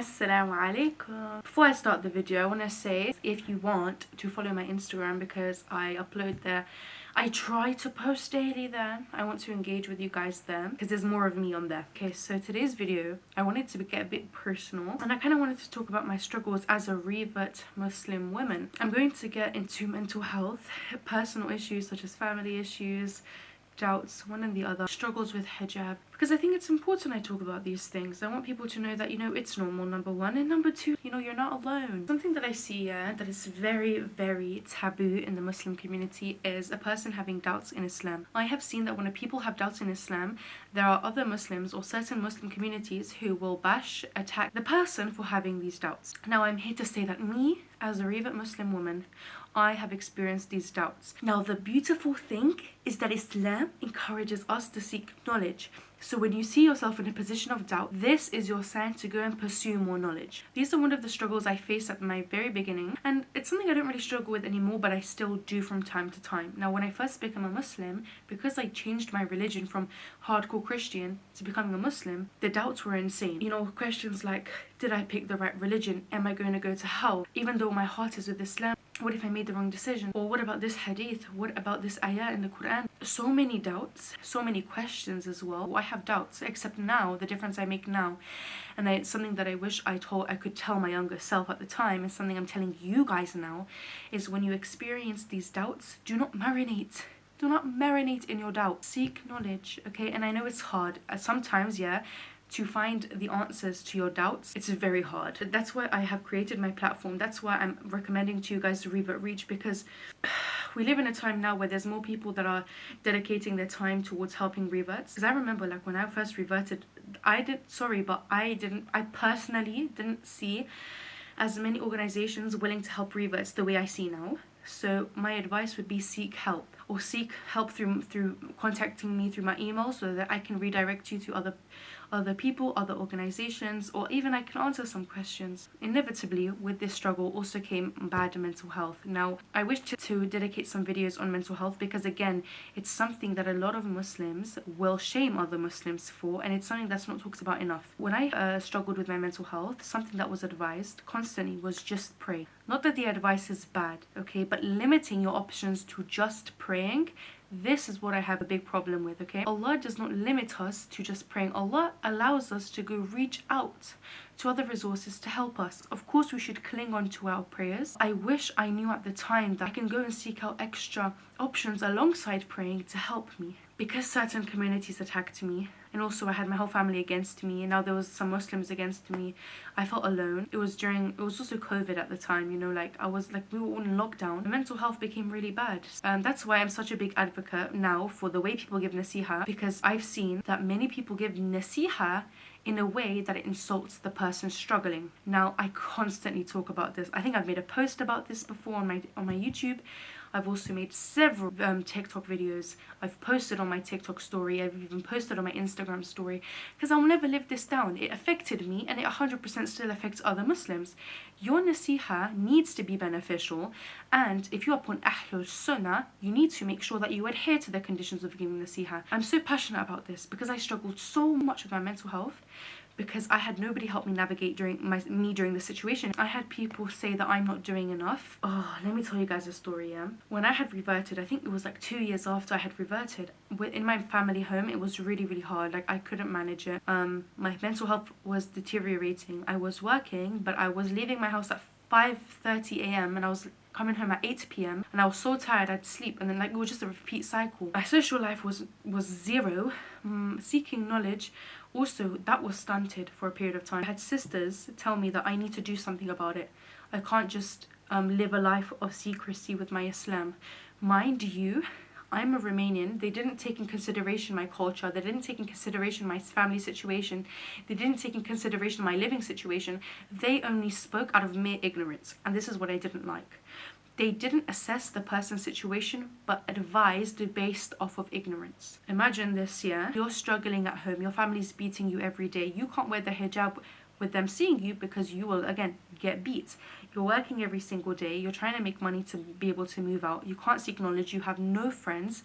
Assalamu alaikum. Before I start the video, I want to say if you want to follow my Instagram, because I upload there, I try to post daily there. I want to engage with you guys there because there's more of me on there. Okay, so today's video, I wanted to get a bit personal and I kind of wanted to talk about my struggles as a revert Muslim woman. I'm going to get into mental health, personal issues such as family issues, doubts, one and the other, struggles with hijab, because I think it's important I talk about these things. I want people to know that, it's normal, number one, and number two, you're not alone. Something that I see that is very, very taboo in the Muslim community is a person having doubts in Islam. I have seen that when people have doubts in Islam, there are other Muslims or certain Muslim communities who will attack the person for having these doubts. Now, I'm here to say that me, as a revert Muslim woman, I have experienced these doubts. Now, the beautiful thing is that Islam encourages us to seek knowledge. So when you see yourself in a position of doubt, this is your sign to go and pursue more knowledge. These are one of the struggles I faced at my very beginning, and it's something I don't really struggle with anymore, but I still do from time to time. Now, when I first became a Muslim, because I changed my religion from hardcore Christian to becoming a Muslim, the doubts were insane. Questions like, did I pick the right religion? Am I going to go to hell? Even though my heart is with Islam, what if I made the wrong decision? Or what about this hadith? What about this ayah in the Quran? So many doubts, so many questions as well. I have doubts, except now, the difference I make now, and it's something that I wish I could tell my younger self at the time, and something I'm telling you guys now, is when you experience these doubts, do not marinate. Do not marinate in your doubt. Seek knowledge, okay? And I know it's hard. Sometimes, to find the answers to your doubts, it's very hard. That's why I have created my platform. That's why I'm recommending to you guys to Revert Reach, because we live in a time now where there's more people that are dedicating their time towards helping reverts. Because I remember, like, when I first reverted, I personally didn't see as many organizations willing to help reverts the way I see now. So my advice would be seek help, or seek help through contacting me through my email, so that I can redirect you to other people, other organizations, or even I can answer some questions. Inevitably, with this struggle also came bad mental health. Now, I wish to dedicate some videos on mental health, because again, it's something that a lot of Muslims will shame other Muslims for, and it's something that's not talked about enough. When I struggled with my mental health, something that was advised constantly was just pray. Not that the advice is bad, okay, but limiting your options to just praying, this is what I have a big problem with, okay? Allah does not limit us to just praying. Allah allows us to go reach out to other resources to help us. Of course, we should cling on to our prayers. I wish I knew at the time that I can go and seek out extra options alongside praying to help me. Because certain communities attacked me, and also I had my whole family against me, and now there was some Muslims against me, I felt alone. It was also COVID at the time, we were all in lockdown. Mental health became really bad. That's why I'm such a big advocate now for the way people give nasiha, because I've seen that many people give nasiha in a way that it insults the person struggling. Now, I constantly talk about this. I think I've made a post about this before on my YouTube. I've also made several TikTok videos. I've posted on my TikTok story. I've even posted on my Instagram story, because I'll never live this down. It affected me, and it 100% still affects other Muslims. Your nasiha needs to be beneficial, and if you're upon Ahlul Sunnah, you need to make sure that you adhere to the conditions of giving nasiha. I'm so passionate about this because I struggled so much with my mental health, because I had nobody help me navigate during the situation. I had people say that I'm not doing enough. Oh, let me tell you guys a story, yeah? When I had reverted, I think it was like 2 years after I had reverted, in my family home, it was really, really hard. Like, I couldn't manage it. My mental health was deteriorating. I was working, but I was leaving my house at 5:30 a.m. and I was coming home at 8 p.m. and I was so tired I'd sleep, and then it was just a repeat cycle. My social life was zero. Seeking knowledge, also, that was stunted for a period of time. I had sisters tell me that I need to do something about it. I can't just live a life of secrecy with my Islam. Mind you, I'm a Romanian. They didn't take in consideration my culture. They didn't take in consideration my family situation. They didn't take in consideration my living situation. They only spoke out of mere ignorance. And this is what I didn't like. They didn't assess the person's situation, but advised based off of ignorance. Imagine this, yeah? You're struggling at home. Your family's beating you every day. You can't wear the hijab with them seeing you, because you will, again, get beat. You're working every single day. You're trying to make money to be able to move out. You can't seek knowledge. You have no friends.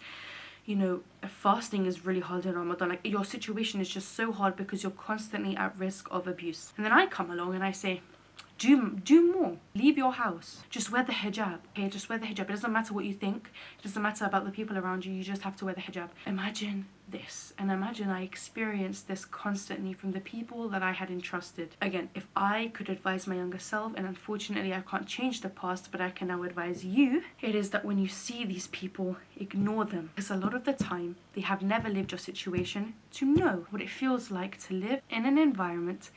you know, fasting is really hard in Ramadan. Like, your situation is just so hard because you're constantly at risk of abuse. And then I come along and I say, do more. Leave your house. Just wear the hijab. Okay, just wear the hijab. It doesn't matter what you think. It doesn't matter about the people around you. You just have to wear the hijab. Imagine this. And imagine I experienced this constantly from the people that I had entrusted. Again, if I could advise my younger self, and unfortunately I can't change the past, but I can now advise you, it is that when you see these people, ignore them. Because a lot of the time, they have never lived your situation to know what it feels like to live in an environment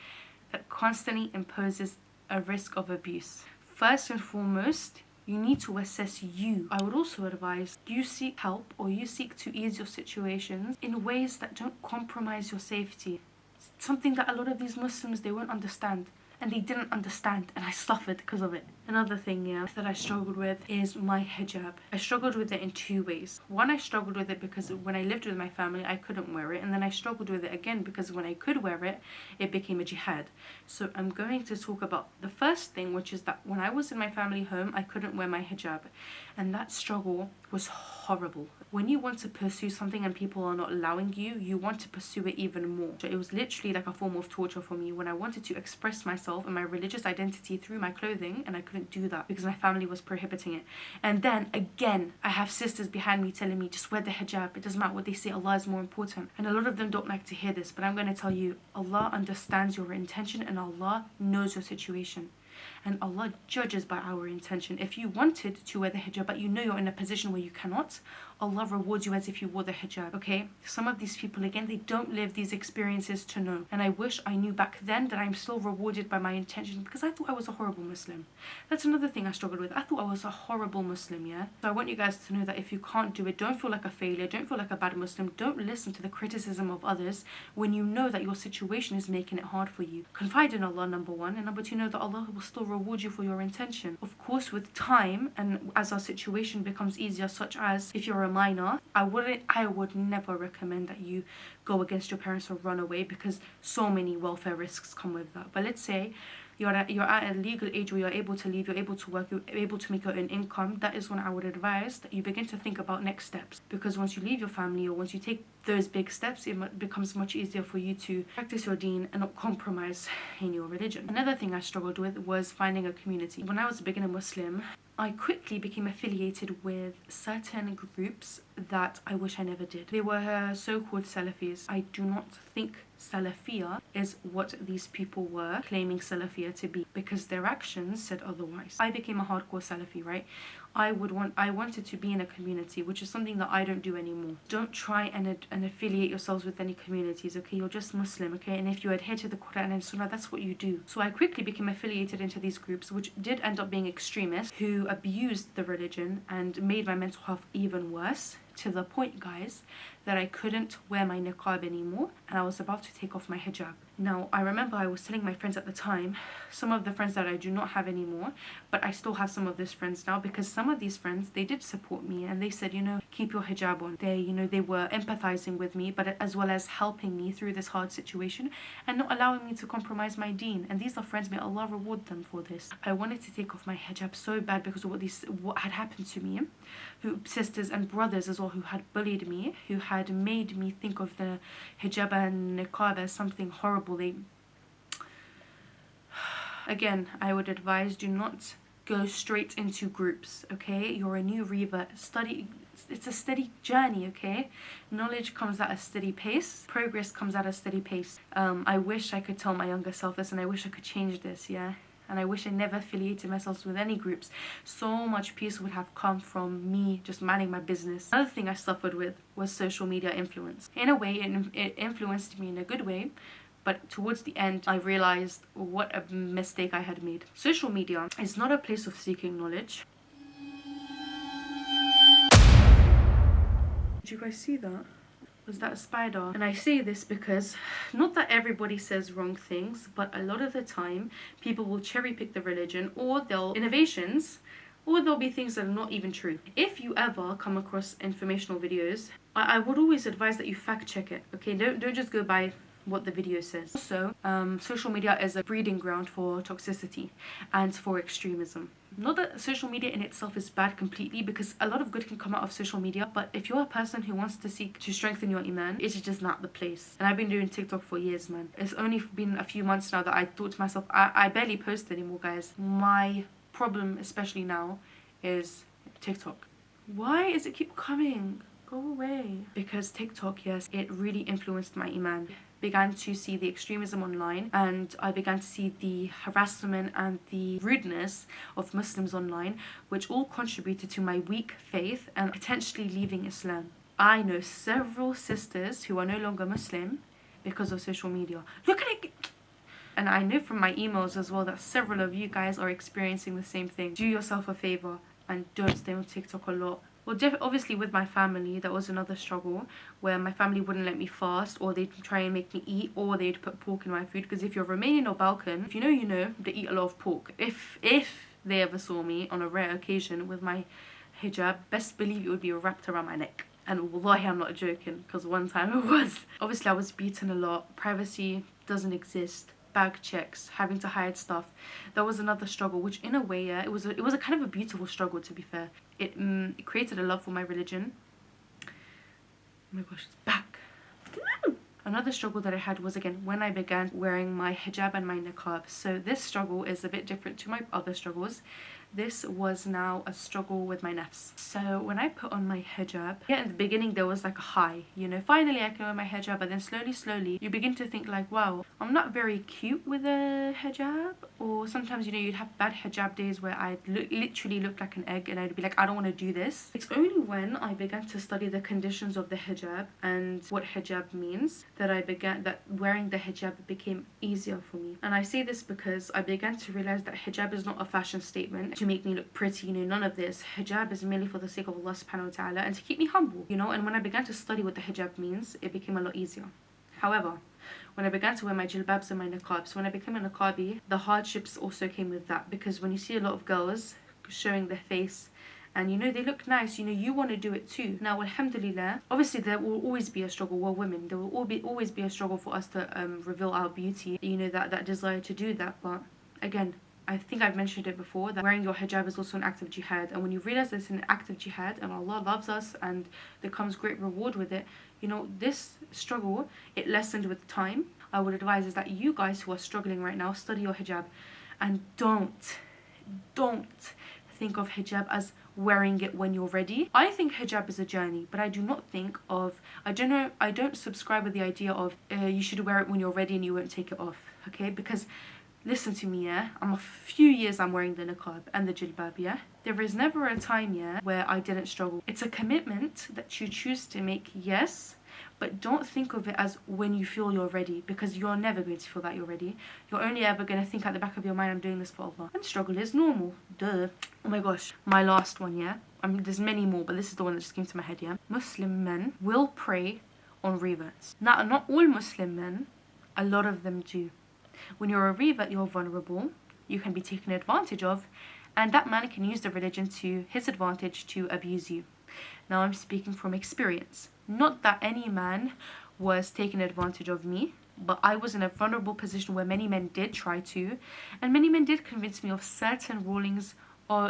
that constantly imposes a risk of abuse. First and foremost, you need to assess you. I would also advise you seek help, or you seek to ease your situations in ways that don't compromise your safety. It's something that a lot of these Muslims, they won't understand. And they didn't understand, and I suffered because of it. Another thing, yeah, that I struggled with is my hijab. I struggled with it in two ways. One, I struggled with it because when I lived with my family, I couldn't wear it. And then I struggled with it again because when I could wear it, it became a jihad. So I'm going to talk about the first thing, which is that when I was in my family home, I couldn't wear my hijab. And that struggle was horrible. When you want to pursue something and people are not allowing you, you want to pursue it even more. So it was literally like a form of torture for me when I wanted to express myself and my religious identity through my clothing, and I couldn't do that because my family was prohibiting it. And then again, I have sisters behind me telling me, just wear the hijab. It doesn't matter what they say, Allah is more important. And a lot of them don't like to hear this, but I'm going to tell you, Allah understands your intention and Allah knows your situation. And Allah judges by our intention. If you wanted to wear the hijab but you know you're in a position where you cannot, Allah rewards you as if you wore the hijab, okay? Some of these people, again, they don't live these experiences to know. And I wish I knew back then that I'm still rewarded by my intention, because I thought I was a horrible Muslim. That's another thing I struggled with. I thought I was a horrible Muslim, yeah? So I want you guys to know that if you can't do it, don't feel like a failure, don't feel like a bad Muslim, don't listen to the criticism of others when you know that your situation is making it hard for you. Confide in Allah, number one, and number two, know that Allah will still reward you for your intention. Of course, with time and as our situation becomes easier, such as if you're a minor, I would never recommend that you go against your parents or run away, because so many welfare risks come with that. But let's say you're at a legal age where you're able to leave, you're able to work, you're able to make your own income. That is when I would advise that you begin to think about next steps, because once you leave your family or once you take those big steps, it becomes much easier for you to practice your deen and not compromise in your religion. Another thing I struggled with was finding a community. When I was a beginner Muslim, I quickly became affiliated with certain groups that I wish I never did. They were so-called Salafis. I do not think Salafia is what these people were claiming Salafia to be, because their actions said otherwise. I became a hardcore Salafi, right? I wanted to be in a community, which is something that I don't do anymore. Don't try and affiliate yourselves with any communities, okay? You're just Muslim, okay? And if you adhere to the Quran and Sunnah, that's what you do. So I quickly became affiliated into these groups, which did end up being extremists who abused the religion and made my mental health even worse, to the point, guys, that I couldn't wear my niqab anymore and I was about to take off my hijab. Now, I remember I was telling my friends at the time, some of the friends that I do not have anymore, but I still have some of those friends now, because some of these friends, they did support me and they said, you know, keep your hijab on. They were empathizing with me, but as well as helping me through this hard situation and not allowing me to compromise my deen. And these are friends, may Allah reward them for this. I wanted to take off my hijab so bad because of what had happened to me, sisters and brothers as well, who had bullied me, who had made me think of the hijab and niqab as something horrible. Again, I would advise, do not go straight into groups, okay? You're a new revert. Study, it's a steady journey, okay? Knowledge comes at a steady pace. Progress comes at a steady pace. I wish I could tell my younger self this, and I wish I could change this, yeah? And I wish I never affiliated myself with any groups. So much peace would have come from me just minding my business. Another thing I suffered with was social media influence. In a way, it influenced me in a good way, but towards the end, I realized what a mistake I had made. Social media is not a place of seeking knowledge. Did you guys see that? Was that a spider? And I say this because, not that everybody says wrong things, but a lot of the time, people will cherry pick the religion, or they'll innovations, or there'll be things that are not even true. If you ever come across informational videos, I would always advise that you fact check it, okay? Don't just go by what the video says. Also, social media is a breeding ground for toxicity and for extremism. Not that social media in itself is bad completely, because a lot of good can come out of social media, but if you're a person who wants to seek to strengthen your iman, it's just not the place. And I've been doing TikTok for years, man. It's only been a few months now that I thought to myself, I barely post anymore, guys. My problem, especially now, is TikTok. Why does it keep coming? Go away. Because TikTok, yes, it really influenced my iman. Began to see the extremism online, and I began to see the harassment and the rudeness of Muslims online, which all contributed to my weak faith and potentially leaving Islam. I know several sisters who are no longer Muslim because of social media. Look at it! And I know from my emails as well that several of you guys are experiencing the same thing. Do yourself a favor and don't stay on TikTok a lot. Well, obviously with my family, that was another struggle, where my family wouldn't let me fast, or they'd try and make me eat, or they'd put pork in my food. Because if you're Romanian or Balkan, if you know, you know, they eat a lot of pork. If they ever saw me on a rare occasion with my hijab, best believe it would be wrapped around my neck. And wallahi, I'm not joking, because one time it was. Obviously, I was beaten a lot. Privacy doesn't exist. Bag checks, having to hide stuff. That was another struggle, which in a way, yeah, it was a kind of a beautiful struggle, to be fair. It created a love for my religion. Oh my gosh, it's back. Another struggle that I had was, again, when I began wearing my hijab and my niqab. So this struggle is a bit different to my other struggles. This was now a struggle with my nafs. So when I put on my hijab, yeah, in the beginning there was like a high, you know, finally I can wear my hijab, but then slowly you begin to think like, wow, I'm not very cute with a hijab. Or sometimes, you know, you'd have bad hijab days where I'd literally look like an egg, and I'd be like, I don't want to do this. It's only when I began to study the conditions of the hijab and what hijab means that wearing the hijab became easier for me. And I say this because I began to realize that hijab is not a fashion statement to make me look pretty, you know, none of this. Hijab is merely for the sake of Allah subhanahu wa ta'ala and to keep me humble, you know. And when I began to study what the hijab means, it became a lot easier. However, when I began to wear my jilbabs and my niqabs, when I became a niqabi, the hardships also came with that, because when you see a lot of girls showing their face and, you know, they look nice, you know, you want to do it too. Now, alhamdulillah, obviously there will always be a struggle. We're women. There will always be a struggle for us to reveal our beauty, you know, that desire to do that. But again, I think I've mentioned it before, that wearing your hijab is also an act of jihad. And when you realize that it's an act of jihad and Allah loves us and there comes great reward with it, you know, this struggle, it lessened with time. I would advise is that you guys who are struggling right now, study your hijab, and don't think of hijab as wearing it when you're ready. I think hijab is a journey, but I do not think of, I don't subscribe with the idea of you should wear it when you're ready and you won't take it off, okay? Because listen to me, yeah, I'm a few years I'm wearing the niqab and the jilbab, yeah? There is never a time, yeah, where I didn't struggle. It's a commitment that you choose to make, yes, but don't think of it as when you feel you're ready, because you're never going to feel that you're ready. You're only ever going to think at the back of your mind, I'm doing this for Allah. And struggle is normal, duh. Oh my gosh, my last one, yeah? There's many more, but this is the one that just came to my head, yeah? Muslim men will prey on reverts. Now, not all Muslim men, a lot of them do. When you're a revert, you're vulnerable, you can be taken advantage of, and that man can use the religion to his advantage to abuse you. Now I'm speaking from experience. Not that any man was taking advantage of me, but I was in a vulnerable position where many men did try to, and many men did convince me of certain rulings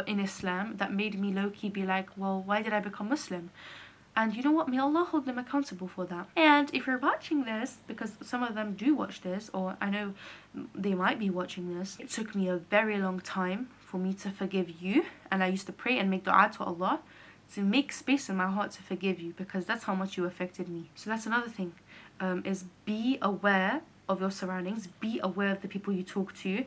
in Islam that made me low-key be like, well, why did I become Muslim? And you know what? May Allah hold them accountable for that. And if you're watching this, because some of them do watch this, or I know they might be watching this, it took me a very long time for me to forgive you. And I used to pray and make dua to Allah to make space in my heart to forgive you, because that's how much you affected me. So that's another thing, is be aware of your surroundings, be aware of the people you talk to.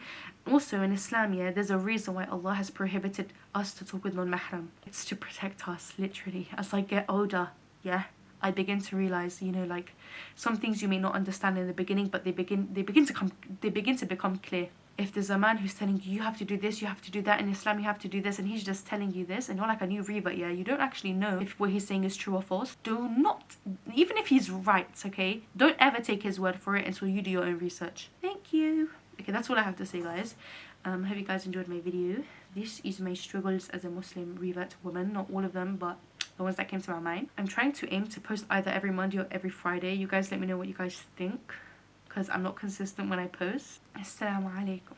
Also in Islam, yeah, there's a reason why Allah has prohibited us to talk with non-mahram. It's to protect us, literally. As I get older, yeah, I begin to realize, you know, like, some things you may not understand in the beginning, but they begin to become clear. If there's a man who's telling you, you have to do this, you have to do that, in Islam you have to do this, and he's just telling you this, and you're like a new revert, yeah, you don't actually know if what he's saying is true or false, do not, even if he's right, okay, don't ever take his word for it until you do your own research. Thank you. Okay, that's all I have to say, guys. Hope you guys enjoyed my video. This is my struggles as a Muslim revert woman, not all of them, but the ones that came to my mind. I'm trying to aim to post either every Monday or every Friday. You guys let me know what you guys think. because I'm not consistent when I post. Assalamu alaikum.